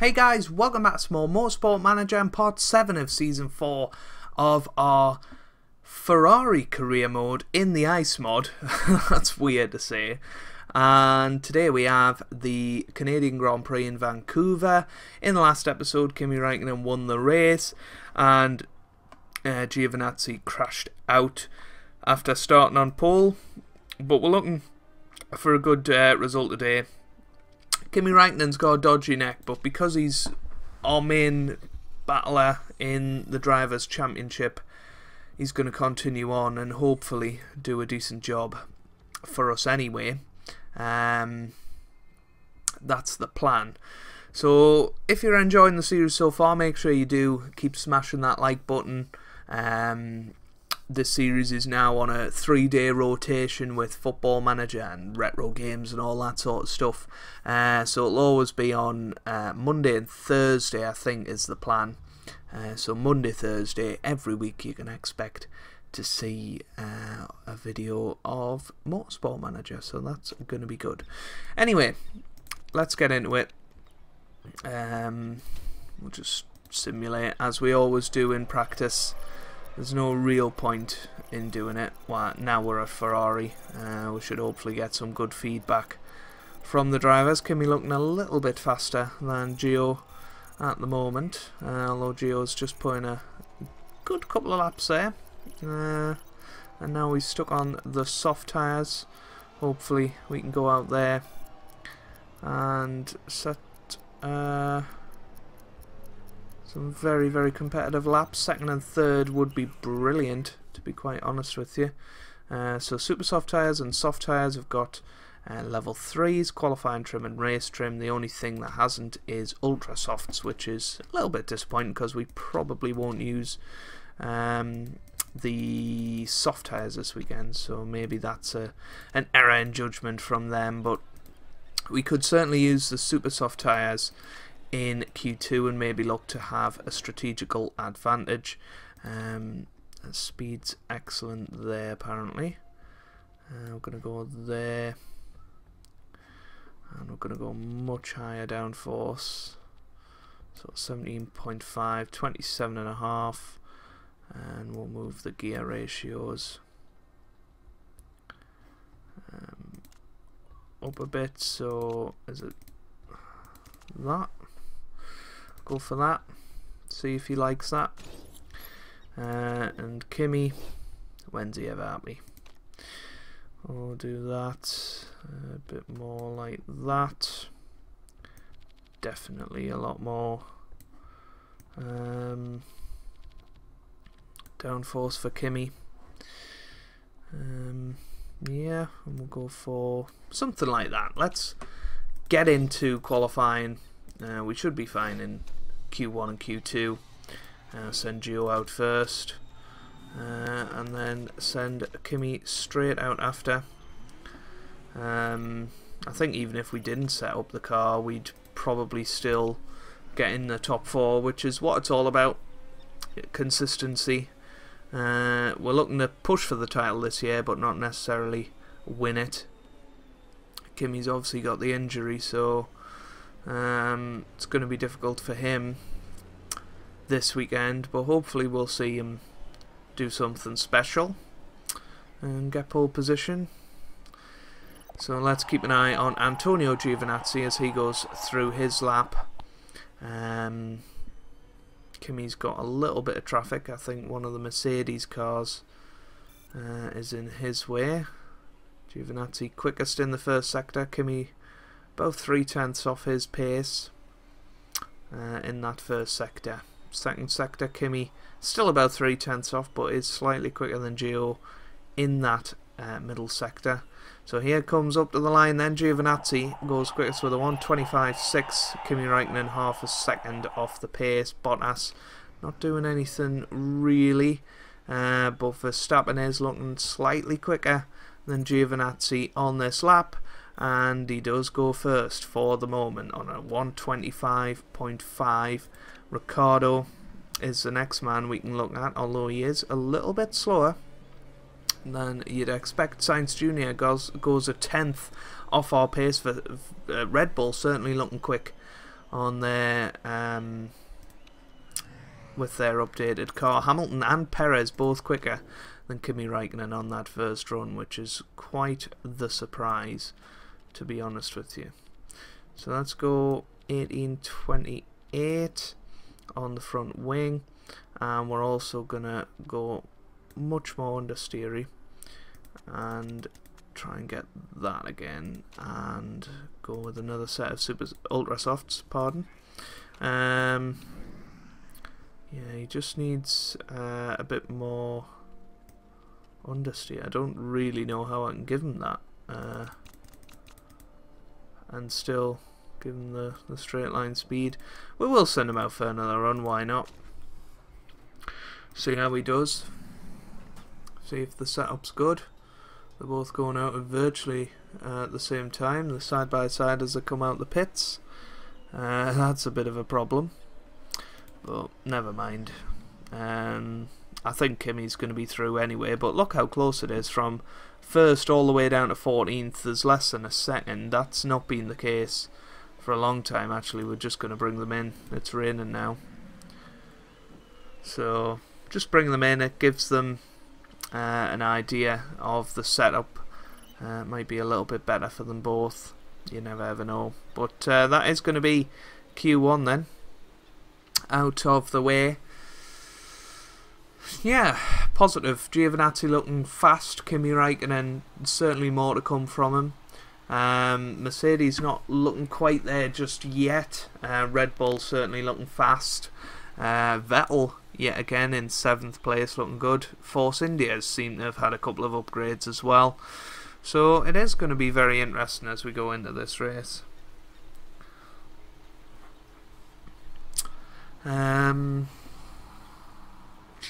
Hey guys, welcome back to more Motorsport Manager and part 7 of Season 4 of our Ferrari career mode in the ice mod. That's weird to say. And today we have the Canadian Grand Prix in Vancouver. In the last episode, Kimi Räikkönen won the race and Giovinazzi crashed out after starting on pole. But we're looking for a good result today. Kimi Räikkönen's got a dodgy neck, but because he's our main battler in the Drivers' Championship, he's going to continue on and hopefully do a decent job for us anyway. That's the plan. So if you're enjoying the series so far, make sure you do keep smashing that like button. This series is now on a 3-day rotation with Football Manager and retro games and all that sort of stuff. So it'll always be on Monday and Thursday, I think, is the plan. So Monday, Thursday, every week you can expect to see a video of Motorsport Manager. So that's going to be good. Anyway, let's get into it. We'll just simulate as we always do in practice. There's no real point in doing it. Well, now we're at Ferrari. We should hopefully get some good feedback from the drivers. Kimi looking a little bit faster than Gio at the moment, although Gio's just putting a good couple of laps there. And now he's stuck on the soft tyres. Hopefully we can go out there and set some very, very competitive laps. Second and third would be brilliant, to be quite honest with you. So super soft tyres and soft tyres have got level 3s, qualifying trim and race trim. The only thing that hasn't is ultra softs, which is a little bit disappointing because we probably won't use the soft tyres this weekend. So maybe that's an error in judgment from them, but we could certainly use the super soft tyres in Q2 and maybe look to have a strategical advantage. Speed's excellent there apparently. We're going to go there and we're going to go much higher downforce, so 17.5, 27.5, and we'll move the gear ratios up a bit. So is it that? Go for that, see if he likes that. And Kimi, when's he ever happy? We'll do that a bit more like that. Definitely a lot more downforce for Kimi. Yeah, and we'll go for something like that. Let's get into qualifying. We should be fine in Q1 and Q2. Send Gio out first, and then send Kimi straight out after. I think even if we didn't set up the car, we'd probably still get in the top 4, which is what it's all about. Consistency. We're looking to push for the title this year, but not necessarily win it. Kimi's obviously got the injury, so it's going to be difficult for him this weekend, but hopefully we'll see him do something special and get pole position. So let's keep an eye on Antonio Giovinazzi as he goes through his lap. Kimi's got a little bit of traffic. I think one of the Mercedes cars is in his way. Giovinazzi quickest in the first sector. Kimi about 3/10 off his pace in that first sector. Second sector, Kimi still about 3/10 off, but is slightly quicker than Gio in that middle sector. So here comes up to the line then. Giovinazzi goes quickest with a 1:25.6. Kimi Räikkönen half a second off the pace. Bottas not doing anything really, but Verstappen is looking slightly quicker than Giovinazzi on this lap, and he does go first for the moment on a 1:25.5. Ricciardo is the next man we can look at, although he is a little bit slower than you'd expect. Sainz Jr. goes a 10th off our pace for Red Bull, certainly looking quick on their with their updated car. Hamilton and Perez both quicker than Kimi Räikkönen on that first run, which is quite the surprise, to be honest with you. So let's go 1828 on the front wing, and we're also gonna go much more understeery and try and get that again, and go with another set of super ultra softs. Pardon. Yeah, he just needs a bit more understeer. I don't really know how I can give him that and still give him the straight line speed. We will send him out for another run, why not? See how he does. See if the setup's good. They're both going out at virtually at the same time, the side by side as they come out the pits. That's a bit of a problem, but never mind. I think Kimi's going to be through anyway, but look how close it is from first all the way down to 14th. There's less than a second. That's not been the case for a long time, actually. We're just going to bring them in. It's raining now, so just bring them in. It gives them an idea of the setup. It might be a little bit better for them both. You never ever know. But that is going to be Q1 then, out of the way. Yeah, positive. Giovinazzi looking fast. Kimi Räikkönen, certainly more to come from him. Mercedes not looking quite there just yet. Red Bull certainly looking fast. Vettel yet again in 7th place, looking good. Force India's seem to have had a couple of upgrades as well. So it is going to be very interesting as we go into this race. So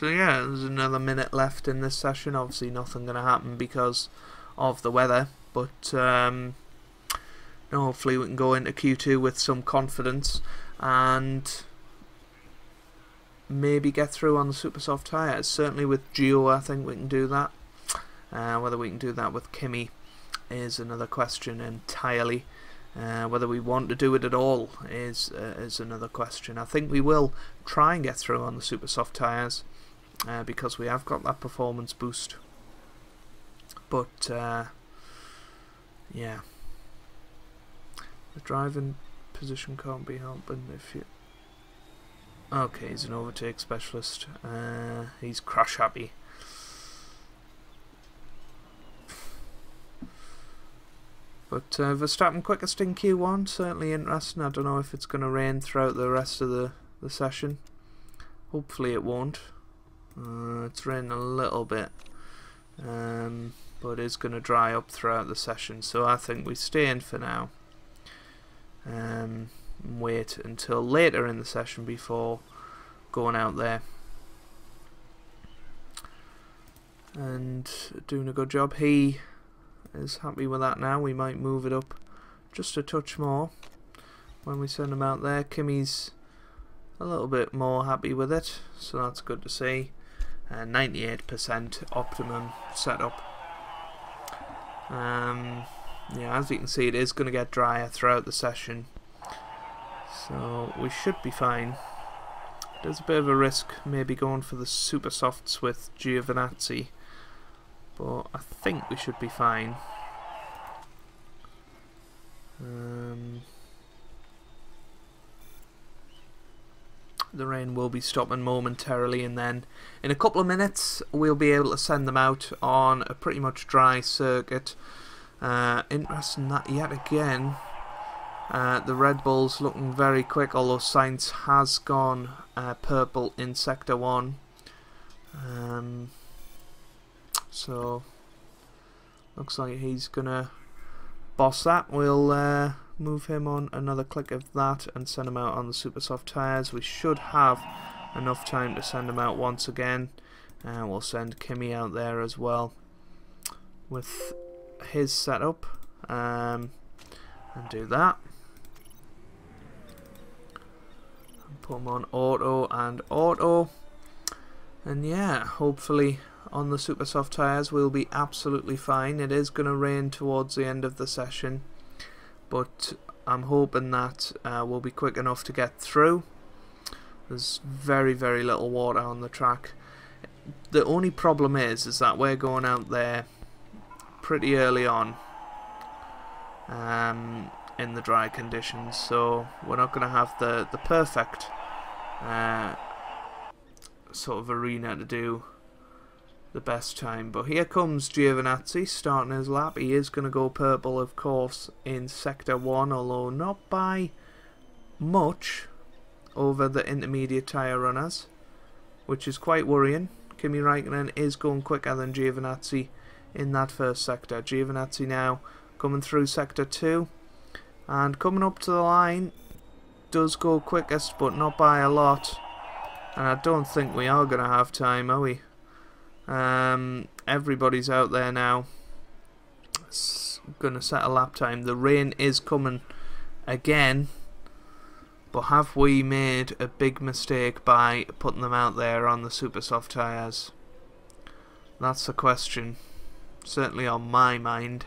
yeah, there's another minute left in this session. Obviously nothing going to happen because of the weather, but hopefully we can go into Q2 with some confidence and maybe get through on the super soft tyres. Certainly with Gio I think we can do that. Whether we can do that with Kimi is another question entirely. Whether we want to do it at all is another question. I think we will try and get through on the super soft tyres because we have got that performance boost. But yeah, the driving position can't be helping if you... Okay, he's an overtake specialist. He's crash happy. But Verstappen quickest in Q1, certainly interesting. I don't know if it's going to rain throughout the rest of the session. Hopefully it won't. It's raining a little bit, but it is going to dry up throughout the session. So I think we stay in for now. Wait until later in the session before going out there. And doing a good job. He is happy with that now. We might move it up just a touch more when we send him out there. Kimi's a little bit more happy with it, so that's good to see. 98% optimum setup. Yeah, as you can see, it is going to get drier throughout the session, so we should be fine. There's a bit of a risk maybe going for the super softs with Giovinazzi, but I think we should be fine. The rain will be stopping momentarily, and then in a couple of minutes we'll be able to send them out on a pretty much dry circuit. Interesting that yet again the Red Bull's looking very quick, although Sainz has gone purple in Sector 1. So looks like he's gonna boss that. We'll move him on another click of that and send him out on the super soft tyres. We should have enough time to send him out once again, and we'll send Kimi out there as well with his setup, and do that and put him on auto and auto. And yeah, hopefully on the super soft tyres we'll be absolutely fine. It is going to rain towards the end of the session, but I'm hoping that we'll be quick enough to get through. There's very, very little water on the track. The only problem is that we're going out there pretty early on in the dry conditions, so we're not going to have the perfect sort of arena to do the best time. But here comes Giovinazzi starting his lap. He is going to go purple, of course, in Sector 1, although not by much over the intermediate tyre runners, which is quite worrying. Kimi Räikkönen is going quicker than Giovinazzi in that first sector. Giovinazzi now coming through Sector 2 and coming up to the line. Does go quickest, but not by a lot. And I don't think we are going to have time, are we? Everybody's out there now. It's going to set a lap time. The rain is coming again. But have we made a big mistake by putting them out there on the super soft tyres? That's the question. Certainly on my mind.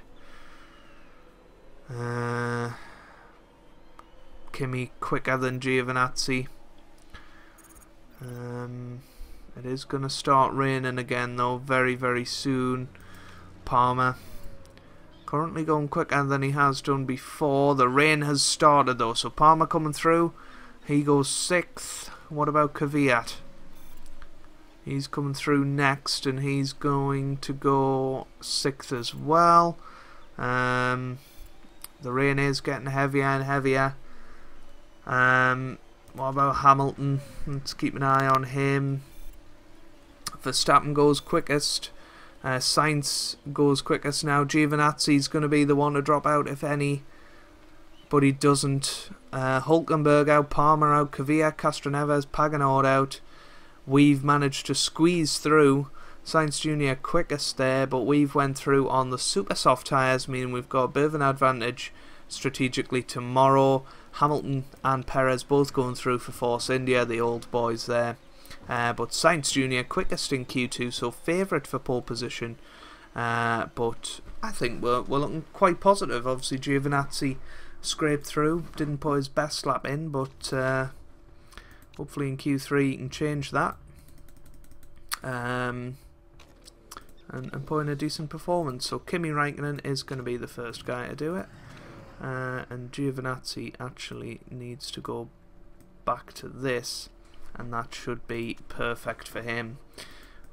Kimi quicker than Giovinazzi. It is going to start raining again though very, very soon. Palmer currently going quicker than he has done before. The rain has started though, so Palmer coming through. He goes 6th. What about Kvyat? He's coming through next and he's going to go 6th as well. The rain is getting heavier and heavier. What about Hamilton? Let's keep an eye on him. Verstappen goes quickest. Sainz goes quickest now. Giovinazzi's going to be the one to drop out if any, but he doesn't. Hülkenberg out, Palmer out, Kvyat, Castroneves, Paganord out. We've managed to squeeze through. Sainz Jr. quickest there, but we've went through on the super soft tyres, meaning we've got a bit of an advantage strategically tomorrow. Hamilton and Perez both going through for Force India, the old boys there. But Sainz Jr. quickest in Q2, so favourite for pole position. But I think we're looking quite positive. Obviously Giovinazzi scraped through, didn't put his best lap in, but hopefully in Q3 he can change that. And put in a decent performance. So Kimi Räikkönen is going to be the first guy to do it. And Giovinazzi actually needs to go back to this, and that should be perfect for him.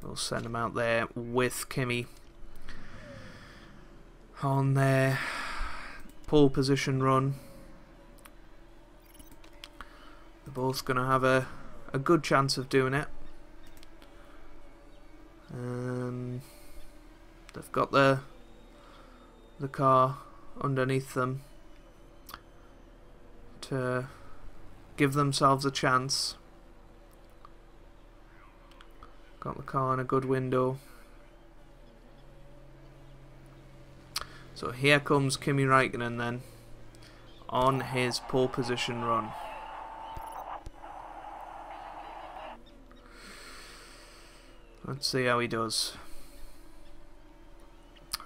We'll send him out there with Kimi on their pole position run. They're both going to have a good chance of doing it. They've got the car underneath them to give themselves a chance. Got the car in a good window. So here comes Kimi Räikkönen then on his pole position run. Let's see how he does.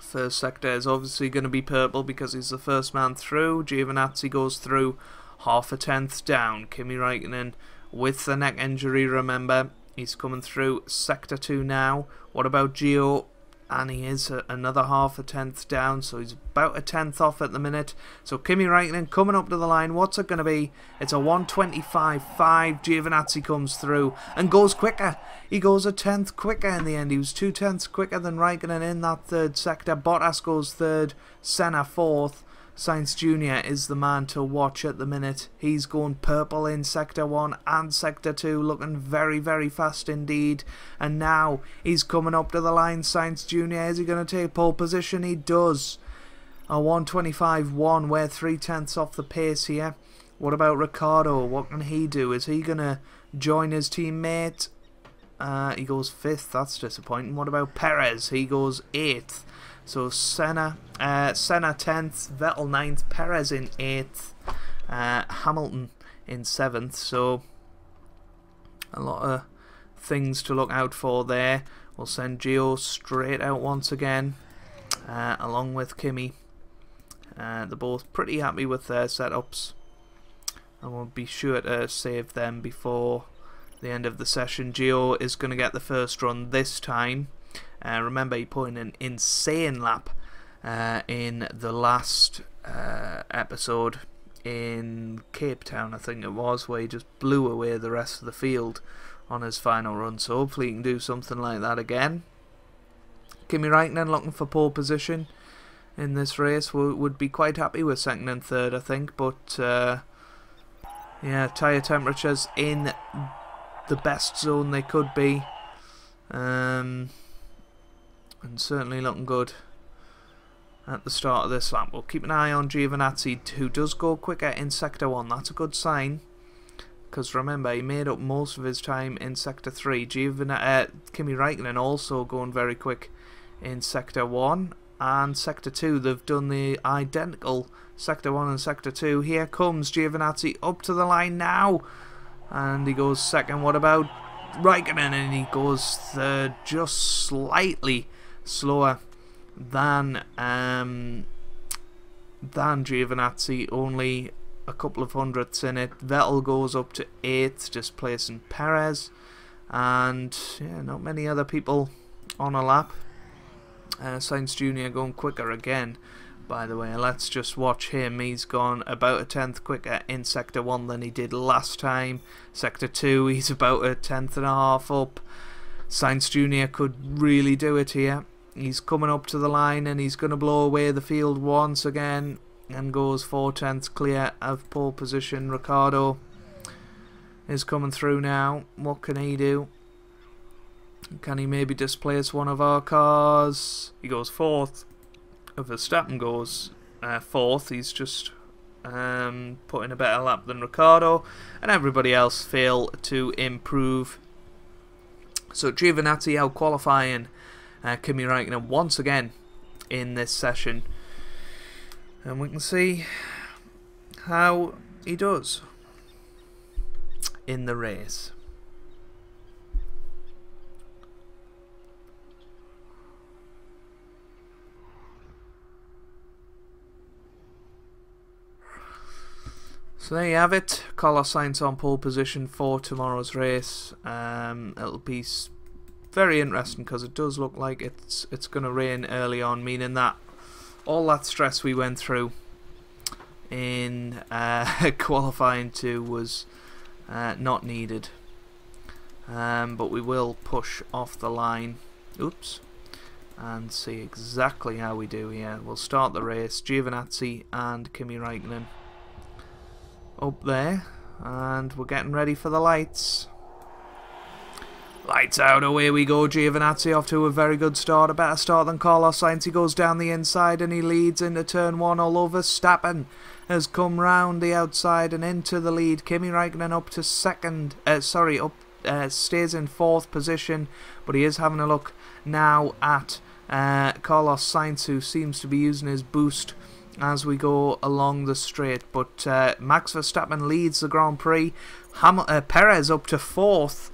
First sector is obviously going to be purple because he's the first man through. Giovinazzi goes through half a tenth down. Kimi Räikkönen with the neck injury, remember. He's coming through Sector 2 now. What about Gio? And he is another half a tenth down, so he's about a tenth off at the minute. So Kimi Räikkönen coming up to the line. What's it going to be? It's a 1:25.5. Giovinazzi comes through and goes quicker. He goes a tenth quicker in the end. He was 2 tenths quicker than Räikkönen in that third sector. Bottas goes third, Senna fourth. Sainz Jr. is the man to watch at the minute. He's going purple in Sector 1 and Sector 2, looking very, very fast indeed. And now he's coming up to the line. Sainz Jr. Is he going to take pole position? He does. A 1:25.1. We're 3 tenths off the pace here. What about Ricciardo? What can he do? Is he going to join his teammate? He goes 5th. That's disappointing. What about Perez? He goes 8th. So Senna 10th, Vettel 9th, Perez in 8th, Hamilton in 7th. So a lot of things to look out for there. We'll send Gio straight out once again, along with Kimi. They're both pretty happy with their setups, and we'll be sure to save them before the end of the session. Gio is going to get the first run this time. Remember, he put in an insane lap in the last episode in Cape Town, I think it was, where he just blew away the rest of the field on his final run. So hopefully he can do something like that again. Kimi Räikkönen looking for pole position in this race. Would be quite happy with second and third, I think, but yeah, tyre temperatures in the best zone they could be, and certainly looking good at the start of this lap. We'll keep an eye on Giovinazzi, who does go quicker in Sector 1. That's a good sign, because remember, he made up most of his time in Sector 3. Kimi Räikkönen also going very quick in Sector 1 and Sector 2. They've done the identical Sector 1 and Sector 2. Here comes Giovinazzi up to the line now, and he goes second. What about Räikkönen? And he goes third, just slightly slower than Giovinazzi, only a couple of hundredths in it. Vettel goes up to 8th, displacing Perez, and yeah, not many other people on a lap. Sainz Jr. going quicker again, by the way. Let's just watch him. He's gone about a 10th quicker in Sector 1 than he did last time. Sector 2, he's about a 10th and a half up. Sainz Jr. could really do it here. He's coming up to the line, and he's going to blow away the field once again, and goes 4/10 clear of pole position. Ricciardo is coming through now. What can he do? Can he maybe displace one of our cars? He goes 4th. Verstappen goes 4th. He's just putting a better lap than Ricciardo, and everybody else fail to improve. So Giovinazzi out qualifying Kimi Räikkönen once again in this session, and we can see how he does in the race. So there you have it. Carlos Sainz on pole position for tomorrow's race. It'll be very interesting, because it does look like it's going to rain early on, meaning that all that stress we went through in qualifying 2 was not needed. But we will push off the line. Oops. And see exactly how we do here. We'll start the race. Giovinazzi and Kimi Räikkönen up there, and we're getting ready for the lights. Lights out, away we go. Giovinazzi off to a very good start, a better start than Carlos Sainz. He goes down the inside and he leads into turn 1, although Verstappen has come round the outside and into the lead. Kimi Räikkönen up to stays in 4th position, but he is having a look now at Carlos Sainz, who seems to be using his boost as we go along the straight. But Max Verstappen leads the Grand Prix. Perez up to 4th,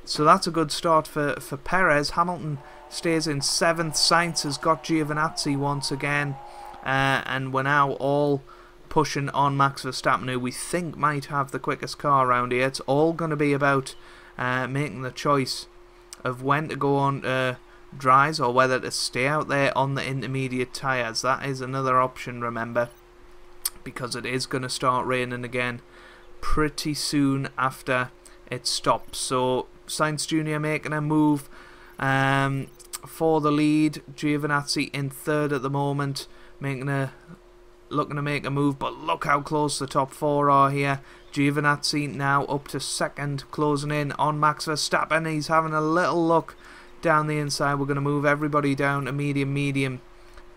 so that's a good start for Perez. Hamilton stays in 7th. Sainz has got Giovinazzi once again, and we're now all pushing on Max Verstappen, who we think might have the quickest car around here. It's all going to be about making the choice of when to go on dries or whether to stay out there on the intermediate tyres. That is another option, remember, because it is going to start raining again pretty soon after it stops. So Sainz Jr. making a move for the lead. Giovinazzi in 3rd at the moment, looking to make a move, but look how close the top 4 are here. Giovinazzi now up to 2nd, closing in on Max Verstappen. He's having a little look down the inside. We're going to move everybody down to medium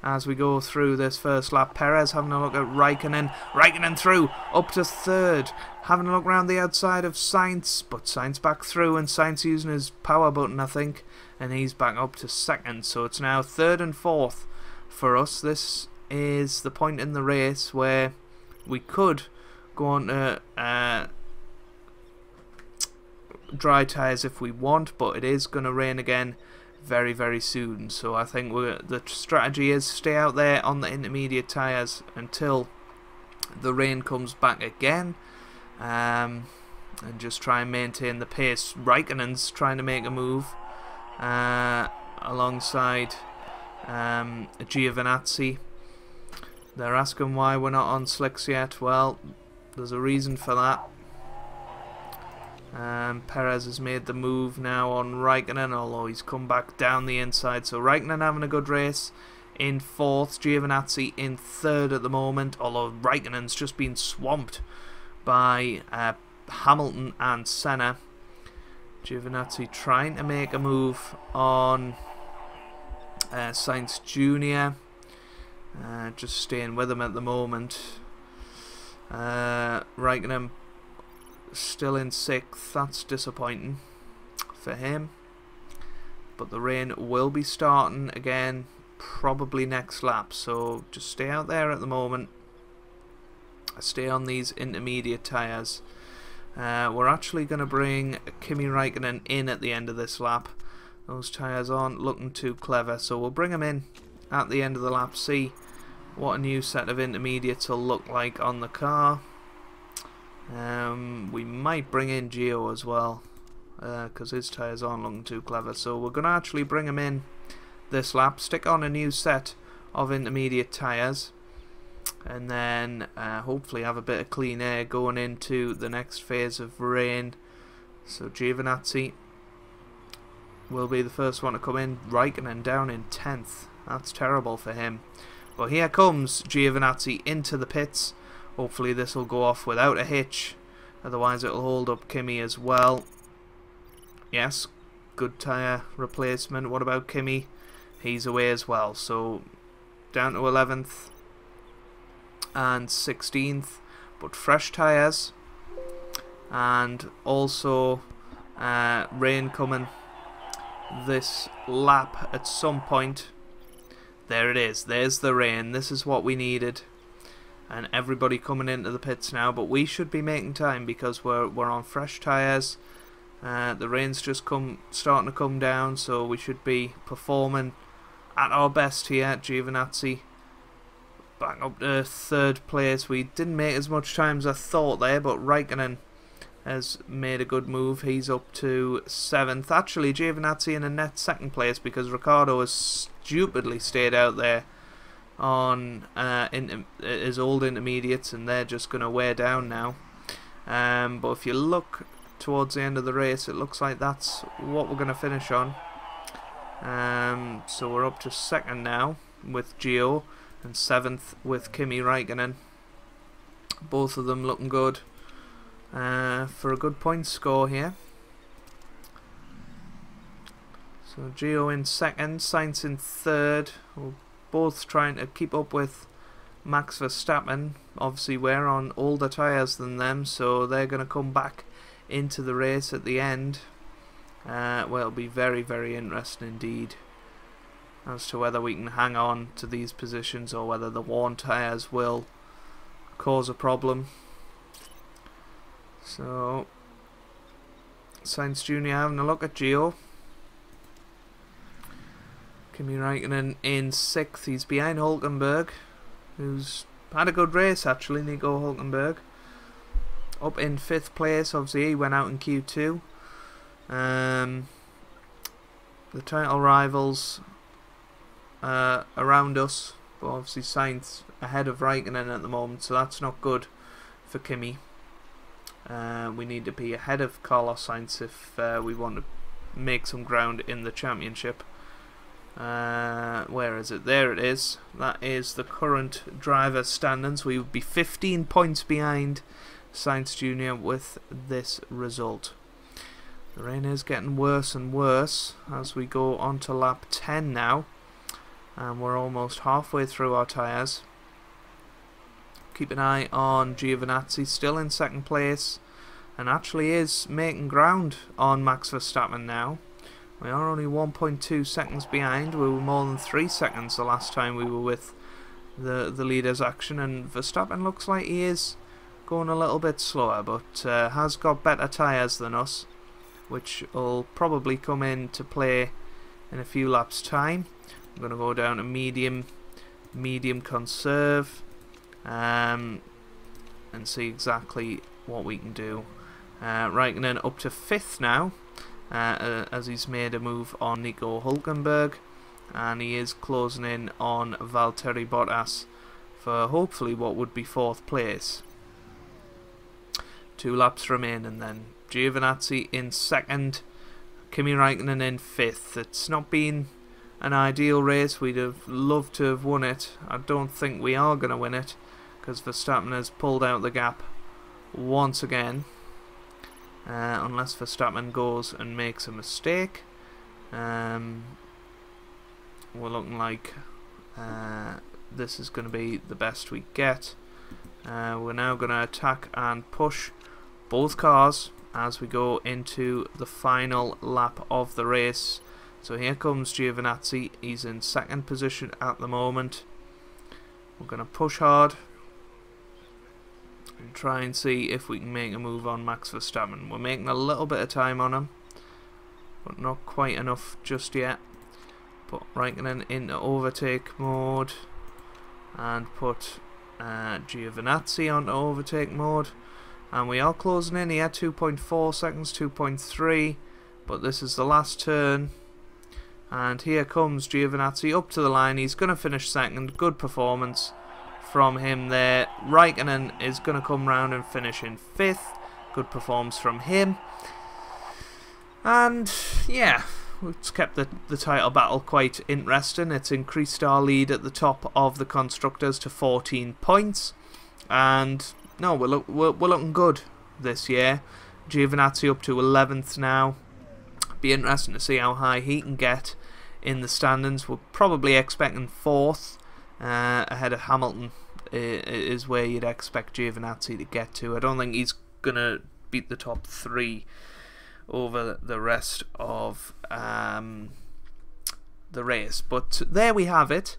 as we go through this first lap. Perez having a look at Räikkönen through up to 3rd, having a look around the outside of Sainz, but Sainz back through, and Sainz using his power button, I think, and he's back up to 2nd. So it's now 3rd and 4th for us. This is the point in the race where we could go on to dry tyres if we want, but it is going to rain again very, very soon. So I think the strategy is stay out there on the intermediate tyres until the rain comes back again, and just try and maintain the pace. Raikkonen's trying to make a move alongside Giovinazzi. They're asking why we're not on slicks yet. Well, there's a reason for that. Perez has made the move now on Raikkonen, although he's come back down the inside. So Raikkonen having a good race in 4th, Giovinazzi in 3rd at the moment, although Raikkonen's just been swamped by Hamilton and Senna. Giovinazzi trying to make a move on Sainz Jr. Just staying with him at the moment. Raikkonen still in 6th. That's disappointing for him. But the rain will be starting again probably next lap. So just stay out there at the moment. Stay on these intermediate tyres. We're actually going to bring Kimi Raikkonen in at the end of this lap. Those tyres aren't looking too clever, so we'll bring him in at the end of the lap, see what a new set of intermediates will look like on the car. We might bring in Gio as well, because his tyres aren't looking too clever. So we're going to actually bring him in this lap, stick on a new set of intermediate tyres, and then hopefully have a bit of clean air going into the next phase of rain. So Giovinazzi will be the first one to come in. Raikkonen down in 10th. That's terrible for him. But here comes Giovinazzi into the pits. Hopefully this will go off without a hitch. Otherwise it will hold up Kimi as well. Yes, good tyre replacement. What about Kimi? He's away as well. So down to 11th and 16th. But fresh tyres. And also rain coming this lap at some point. There it is. There's the rain. This is what we needed. And everybody coming into the pits now, but we should be making time because we're on fresh tyres. The rain's just starting to come down, so we should be performing at our best here. Giovinazzi back up to 3rd place. We didn't make as much time as I thought there, but Raikkonen has made a good move. He's up to 7th. Actually, Giovinazzi in a net 2nd place because Ricciardo has stupidly stayed out there on his old intermediates, and they're just going to wear down now. But if you look towards the end of the race, it looks like that's what we're going to finish on. So we're up to 2nd now with Gio and 7th with Kimi Raikkonen. Both of them looking good for a good point score here. So Gio in 2nd, Sainz in 3rd. We're both trying to keep up with Max Verstappen. Obviously we're on older tyres than them, so they're going to come back into the race at the end. Well, it'll be very, very interesting indeed as to whether we can hang on to these positions or whether the worn tyres will cause a problem. So Sainz Jr. having a look at Gio. Kimi Raikkonen in 6th. He's behind Hulkenberg, who's had a good race actually, Nico Hulkenberg. Up in 5th place, obviously he went out in Q2. The title rivals around us, but obviously Sainz ahead of Raikkonen at the moment, so that's not good for Kimi. We need to be ahead of Carlos Sainz if we want to make some ground in the championship. Where is it? There it is. That is the current driver standings. We would be 15 points behind Sainz Jr. with this result. The rain is getting worse and worse as we go on to lap 10 now, and we're almost halfway through our tyres. Keep an eye on Giovinazzi, still in 2nd place, and actually is making ground on Max Verstappen now. We are only 1.2 seconds behind. We were more than 3 seconds the last time we were with the leader's action, and Verstappen looks like he is going a little bit slower, but has got better tyres than us, which will probably come into play in a few laps time. I'm going to go down to medium conserve, and see exactly what we can do. Raikkonen up to 5th now, as he's made a move on Nico Hülkenberg, and he is closing in on Valtteri Bottas for hopefully what would be 4th place. 2 laps remaining then. Giovinazzi in 2nd, Kimi Raikkonen in 5th. It's not been an ideal race. We'd have loved to have won it. I don't think we are going to win it, because Verstappen has pulled out the gap once again, unless Verstappen goes and makes a mistake. We're looking like this is going to be the best we get. We're now going to attack and push both cars as we go into the final lap of the race. So here comes Giovinazzi. He's in 2nd position at the moment. We're going to push hard and try and see if we can make a move on Max Verstappen. We're making a little bit of time on him, but not quite enough just yet. Put Raikkonen into overtake mode and put Giovinazzi onto overtake mode, and we are closing in here. 2.4 seconds, 2.3, but this is the last turn, and here comes Giovinazzi up to the line. He's going to finish 2nd. Good performance from him there. Raikkonen is going to come round and finish in 5th. Good performance from him, and yeah, it's kept the title battle quite interesting. It's increased our lead at the top of the constructors to 14 points, and no, we're looking good this year. Giovinazzi up to 11th now. Be interesting to see how high he can get in the standings. We're probably expecting 4th, ahead of Hamilton is where you'd expect Giovinazzi to get to. I don't think he's gonna beat the top 3 over the rest of the race. But there we have it.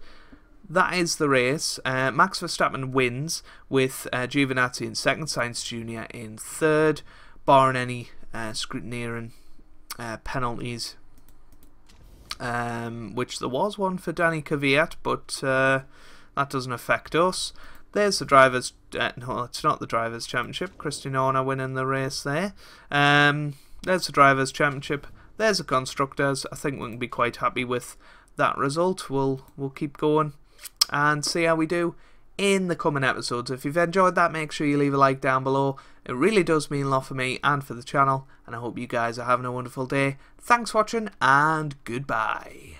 That is the race. Max Verstappen wins with Giovinazzi in 2nd, Sainz Jr. in 3rd, barring any scrutineering penalties, which there was one for Danny Kvyat, but that doesn't affect us. There's the drivers. No, it's not the drivers' championship. Christian Horner winning the race there. There's the drivers' championship. There's the constructors. I think we can be quite happy with that result. We'll keep going and see how we do in the coming episodes. If you've enjoyed that, make sure you leave a like down below. It really does mean a lot for me and for the channel, and I hope you guys are having a wonderful day. Thanks for watching, and goodbye.